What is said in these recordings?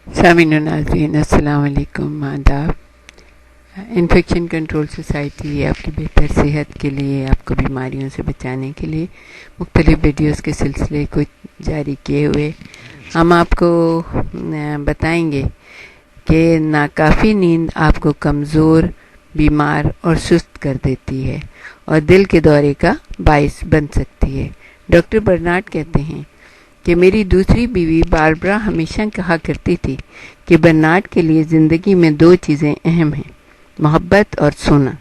سامعین و ناظرین السلام علیکم، آداب۔ انفیکشن کنٹرول سوسائٹی آپ کی بہتر صحت کے لیے، آپ کو بیماریوں سے بچانے کے لیے مختلف ویڈیوز کے سلسلے کو جاری کیے ہوئے ہم آپ کو بتائیں گے کہ ناکافی نیند آپ کو کمزور، بیمار اور سست کر دیتی ہے اور دل کے دورے کا باعث بن سکتی ہے۔ ڈاکٹر برنارڈ کہتے ہیں کہ میری دوسری بیوی باربرا ہمیشہ کہا کرتی تھی کہ برنارڈ کے لیے زندگی میں 2 چیزیں اہم ہیں، محبت اور سونا۔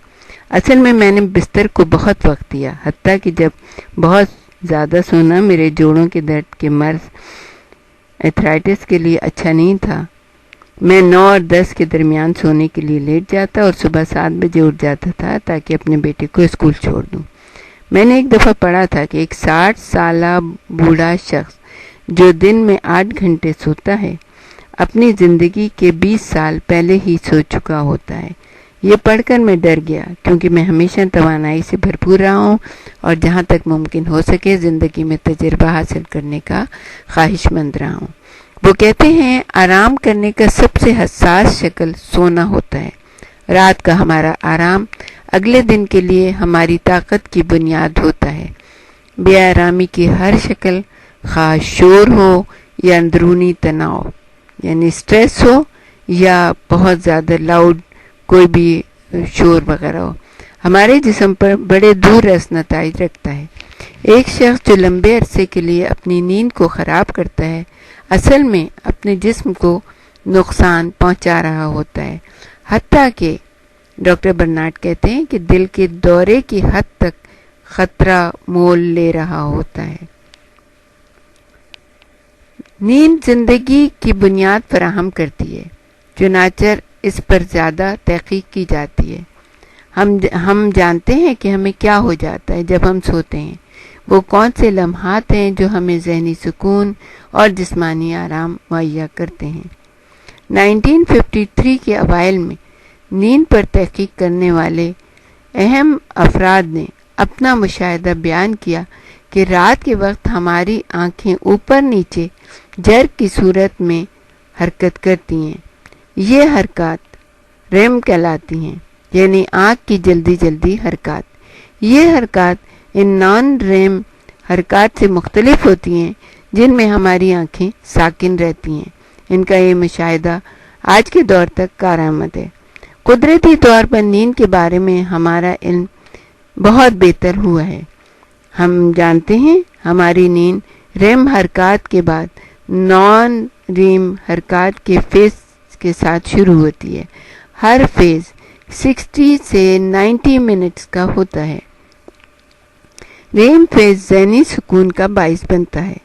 اصل میں نے بستر کو بہت وقت دیا، حتیٰ کہ جب بہت زیادہ سونا میرے جوڑوں کے درد کے مرض ایتھرائٹس کے لیے اچھا نہیں تھا۔ میں 9 اور 10 کے درمیان سونے کے لیے لیٹ جاتا اور صبح 7 بجے اٹھ جاتا تھا تاکہ اپنے بیٹے کو اسکول چھوڑ دوں۔ میں نے ایک دفعہ پڑھا تھا کہ ایک 60 سالہ بوڑھا شخص جو دن میں 8 گھنٹے سوتا ہے اپنی زندگی کے 20 سال پہلے ہی سو چکا ہوتا ہے۔ یہ پڑھ کر میں ڈر گیا، کیونکہ میں ہمیشہ توانائی سے بھرپور رہا ہوں اور جہاں تک ممکن ہو سکے زندگی میں تجربہ حاصل کرنے کا خواہش مند رہا ہوں۔ وہ کہتے ہیں آرام کرنے کا سب سے حساس شکل سونا ہوتا ہے۔ رات کا ہمارا آرام اگلے دن کے لیے ہماری طاقت کی بنیاد ہوتا ہے۔ بے آرامی کی ہر شکل، خواہ شور ہو یا اندرونی تناؤ یعنی سٹریس ہو یا بہت زیادہ لاؤڈ کوئی بھی شور وغیرہ ہو، ہمارے جسم پر بڑے دور رس نتائج رکھتا ہے۔ ایک شخص جو لمبے عرصے کے لیے اپنی نیند کو خراب کرتا ہے اصل میں اپنے جسم کو نقصان پہنچا رہا ہوتا ہے، حتیٰ کہ ڈاکٹر برنارڈ کہتے ہیں کہ دل کے دورے کی حد تک خطرہ مول لے رہا ہوتا ہے۔ نیند زندگی کی بنیاد فراہم کرتی ہے، چنانچہ اس پر زیادہ تحقیق کی جاتی ہے۔ ہم جانتے ہیں کہ ہمیں کیا ہو جاتا ہے جب ہم سوتے ہیں، وہ کون سے لمحات ہیں جو ہمیں ذہنی سکون اور جسمانی آرام مہیا کرتے ہیں۔ 1953 کے اوائل میں نیند پر تحقیق کرنے والے اہم افراد نے اپنا مشاہدہ بیان کیا کہ رات کے وقت ہماری آنکھیں اوپر نیچے جرک کی صورت میں حرکت کرتی ہیں۔ یہ حرکات ریم کہلاتی ہیں، یعنی آنکھ کی جلدی حرکات۔ یہ حرکات ان نان ریم حرکات سے مختلف ہوتی ہیں جن میں ہماری آنکھیں ساکن رہتی ہیں۔ ان کا یہ مشاہدہ آج کے دور تک کارآمد ہے۔ قدرتی طور پر نیند کے بارے میں ہمارا علم بہت بہتر ہوا ہے۔ ہم جانتے ہیں ہماری نیند ریم حرکات کے بعد نان ریم حرکات کے فیز کے ساتھ شروع ہوتی ہے۔ ہر فیز 60 سے 90 منٹس کا ہوتا ہے۔ ریم فیز ذہنی سکون کا باعث بنتا ہے۔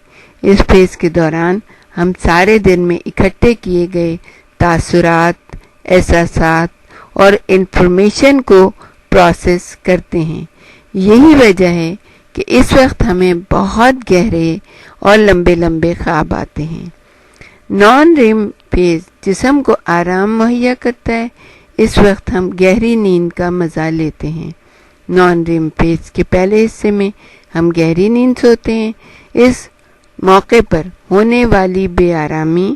اس فیز کے دوران ہم سارے دن میں اکٹھے کیے گئے تاثرات، احساسات اور انفارمیشن کو پروسیس کرتے ہیں۔ یہی وجہ ہے کہ اس وقت ہمیں بہت گہرے اور لمبے خواب آتے ہیں۔ نان ریم فیز جسم کو آرام مہیا کرتا ہے، اس وقت ہم گہری نیند کا مزہ لیتے ہیں۔ نان ریم فیز کے پہلے حصے میں ہم گہری نیند سوتے ہیں۔ اس موقع پر ہونے والی بے آرامی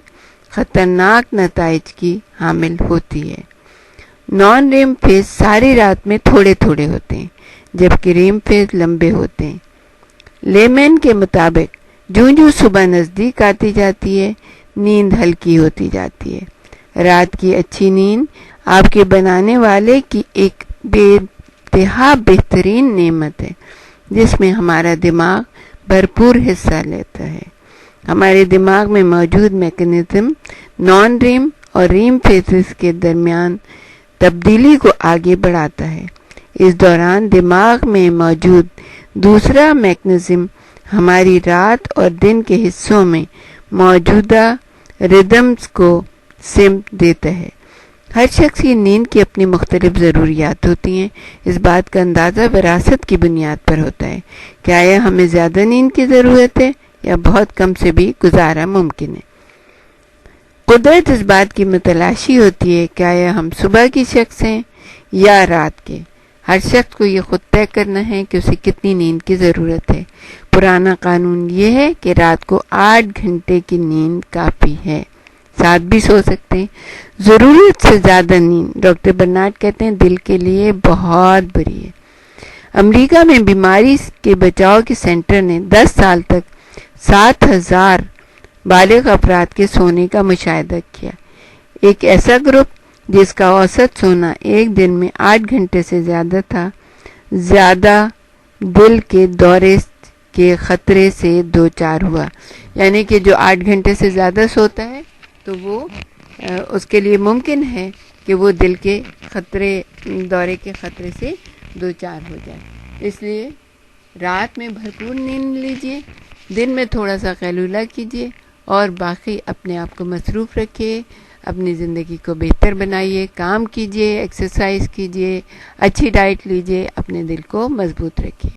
خطرناک نتائج کی حامل ہوتی ہے۔ نان ریم فیز ساری رات میں تھوڑے ہوتے ہیں، جبکہ ریم فیز لمبے ہوتے ہیں۔ لیمن کے مطابق جوں صبح نزدیک آتی جاتی ہے، نیند ہلکی ہوتی جاتی ہے۔ رات کی اچھی نیند آپ کے بنانے والے کی ایک بے انتہا بہترین نعمت ہے، جس میں ہمارا دماغ بھرپور حصہ لیتا ہے۔ ہمارے دماغ میں موجود میکانزم نان ریم اور ریم فیزز کے درمیان تبدیلی کو آگے بڑھاتا ہے۔ اس دوران دماغ میں موجود دوسرا میکانزم ہماری رات اور دن کے حصوں میں موجودہ ردمز کو سمت دیتا ہے۔ ہر شخص کی نیند کی اپنی مختلف ضروریات ہوتی ہیں۔ اس بات کا اندازہ وراثت کی بنیاد پر ہوتا ہے کہ آیا ہمیں زیادہ نیند کی ضرورت ہے یا بہت کم سے بھی گزارا ممکن ہے۔ قدرت اس بات کی متلاشی ہوتی ہے کہ آیا ہم صبح کی شخص ہیں یا رات کے۔ ہر شخص کو یہ خود طے کرنا ہے کہ اسے کتنی نیند کی ضرورت ہے۔ پرانا قانون یہ ہے کہ رات کو 8 گھنٹے کی نیند کافی ہے۔ ساتھ بھی سو سکتے ہیں۔ ضرورت سے زیادہ نیند، ڈاکٹر برنارڈ کہتے ہیں، دل کے لیے بہت بری ہے۔ امریکہ میں بیماری کے بچاؤ کے سینٹر نے 10 سال تک 7000 بالغ افراد کے سونے کا مشاہدہ کیا۔ ایک ایسا گروپ جس کا اوسط سونا ایک دن میں 8 گھنٹے سے زیادہ تھا، زیادہ دل کے دورے کے خطرے سے دوچار ہوا۔ یعنی کہ جو 8 گھنٹے سے زیادہ سوتا ہے تو وہ اس کے لیے ممکن ہے کہ وہ دل کے دورے کے خطرے سے دوچار ہو جائے۔ اس لیے رات میں بھرپور نیند لیجیے، دن میں تھوڑا سا قیلولہ کیجیے اور باقی اپنے آپ کو مصروف رکھیے، اپنی زندگی کو بہتر بنائیے، کام کیجیے، ایکسرسائز کیجیے، اچھی ڈائٹ لیجیے، اپنے دل کو مضبوط رکھیے۔